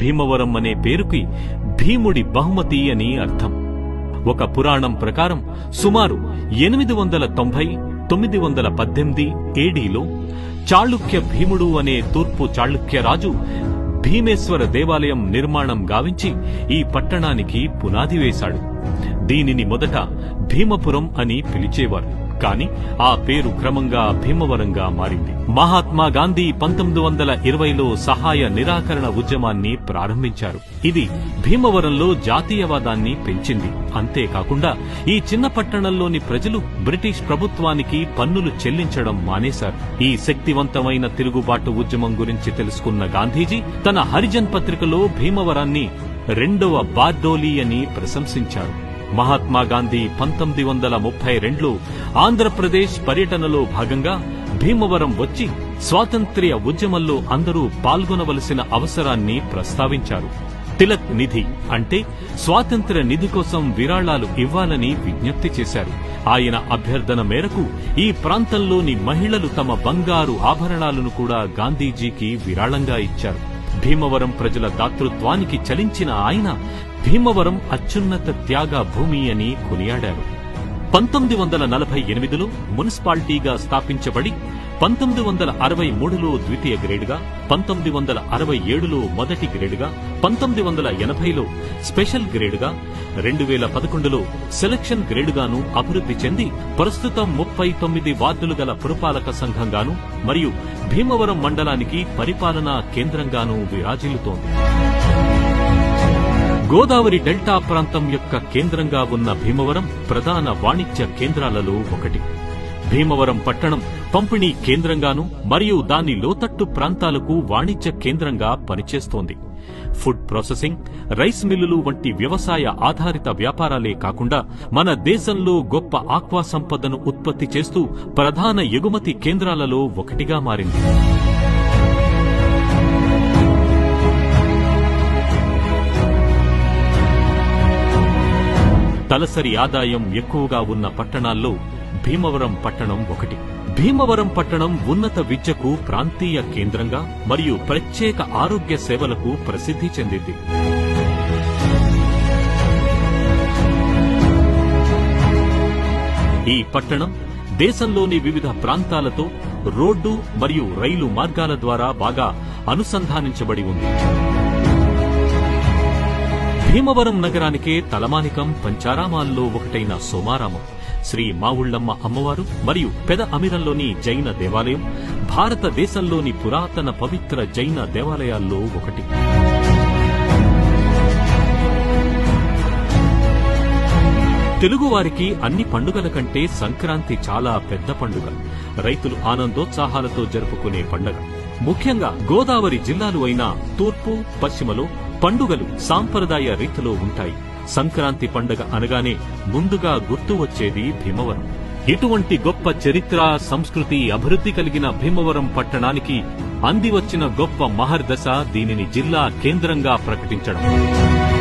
భీమవరం అనే పేరుకి భీముడి బహుమతి అని అర్థం. ఒక పురాణం ప్రకారం సుమారు 890-918 ఏడీలో చాళుక్య భీముడు అనే తూర్పు చాళుక్య రాజు భీమేశ్వర దేవాలయం నిర్మాణం గావించి ఈ పట్టణానికి పునాది వేశాడు. దీనిని మొదట భీమపురం అని పిలిచేవారు. కాని ఆ పేరు క్రమంగా భీమవరంగా మారింది. మహాత్మా గాంధీ 1920లో సహాయ నిరాకరణ ఉద్యమాన్ని ప్రారంభించారు. ఇది భీమవరంలో జాతీయవాదాన్ని పెంచింది. అంతేకాకుండా ఈ చిన్న పట్టణంలోని ప్రజలు బ్రిటిష్ ప్రభుత్వానికి పన్నులు చెల్లించడం మానేశారు. ఈ శక్తివంతమైన తిరుగుబాటు ఉద్యమం గురించి తెలుసుకున్న గాంధీజీ తన హరిజన్ పత్రికలో భీమవరాన్ని రెండవ బార్డోలీ అని ప్రశంసించారు. మహాత్మా గాంధీ 1932లో ఆంధ్రప్రదేశ్ పర్యటనలో భాగంగా భీమవరం వచ్చి స్వాతంత్ర్య ఉద్యమంలో అందరూ పాల్గొనవలసిన అవసరాన్ని ప్రస్తావించారు. తిలక్ నిధి అంటే స్వాతంత్ర్య నిధి కోసం విరాళాలు ఇవ్వాలని విజ్ఞప్తి చేశారు. ఆయన అభ్యర్థన మేరకు ఈ ప్రాంతంలోని మహిళలు తమ బంగారు ఆభరణాలను కూడా గాంధీజీకి విరాళంగా ఇచ్చారు. భీమవరం ప్రజల దాతృత్వానికి చలించిన ఆయన భీమవరం అత్యున్నత త్యాగ భూమి అని కొనియాడారు. 1948లో మున్సిపాలిటీగా స్థాపించబడి 1963లో ద్వితీయ గ్రేడ్గా, 1967లో మొదటి గ్రేడ్గా, 1980లో స్పెషల్ గ్రేడ్గా, 2011లో సెలక్షన్ గ్రేడ్గాను అభివృద్ధి చెంది ప్రస్తుతం 39 వార్డులు గల పురపాలక సంఘంగాను మరియు భీమవరం మండలానికి పరిపాలనా కేంద్రంగాను విరాజిల్లుతోంది. గోదావరి డెల్టా ప్రాంతం యొక్క కేంద్రంగా ఉన్న భీమవరం ప్రధాన వాణిజ్య కేంద్రాలలో ఒకటి. భీమవరం పట్టణం పంపిణీ కేంద్రంగాను మరియు దాని లోతట్టు ప్రాంతాలకు వాణిజ్య కేంద్రంగా పనిచేస్తోంది. ఫుడ్ ప్రాసెసింగ్, రైస్ మిల్లులు వంటి వ్యవసాయ ఆధారిత వ్యాపారాలే కాకుండా మన దేశంలో గొప్ప ఆక్వా సంపదను ఉత్పత్తి చేస్తూ ప్రధాన ఎగుమతి కేంద్రాలలో ఒకటిగా మారింది. తలసరి ఆదాయం ఎక్కువగా ఉన్న పట్టణాల్లో భీమవరం పట్టణం ఒకటి. భీమవరం పట్టణం ఉన్నత విద్యకు ప్రాంతీయ కేంద్రంగా మరియు ప్రత్యేక ఆరోగ్య సేవలకు ప్రసిద్ధి చెందింది. ఈ పట్టణం దేశంలోని వివిధ ప్రాంతాలతో రోడ్డు మరియు రైలు మార్గాల ద్వారా బాగా అనుసంధానించబడి ఉంది. భీమవరం నగరానికే తలమానికం పంచారామాల్లో ఒకటైన సోమారామం, శ్రీ మావుళ్లమ్మ అమ్మవారు మరియు పెద అమిరంలోని జైన దేవాలయం భారతదేశంలోని పురాతన పవిత్ర జైన దేవాలయాల్లో ఒకటి. తెలుగువారికి అన్ని పండుగల కంటే సంక్రాంతి చాలా పెద్ద పండుగ. రైతులు ఆనందోత్సాహాలతో జరుపుకునే పండుగ. ముఖ్యంగా గోదావరి జిల్లాలు అయిన తూర్పు, పశ్చిమలో పండుగలు సాంప్రదాయ రీతిలో ఉంటాయి. సంక్రాంతి పండుగ అనగానే ముందుగా గుర్తు వచ్చేది భీమవరం. ఇటువంటి గొప్ప చరిత్ర, సంస్కృతి, అభివృద్ధి కలిగిన భీమవరం పట్టణానికి అందివచ్చిన గొప్ప మహర్దశ దీనిని జిల్లా కేంద్రంగా ప్రకటించడం.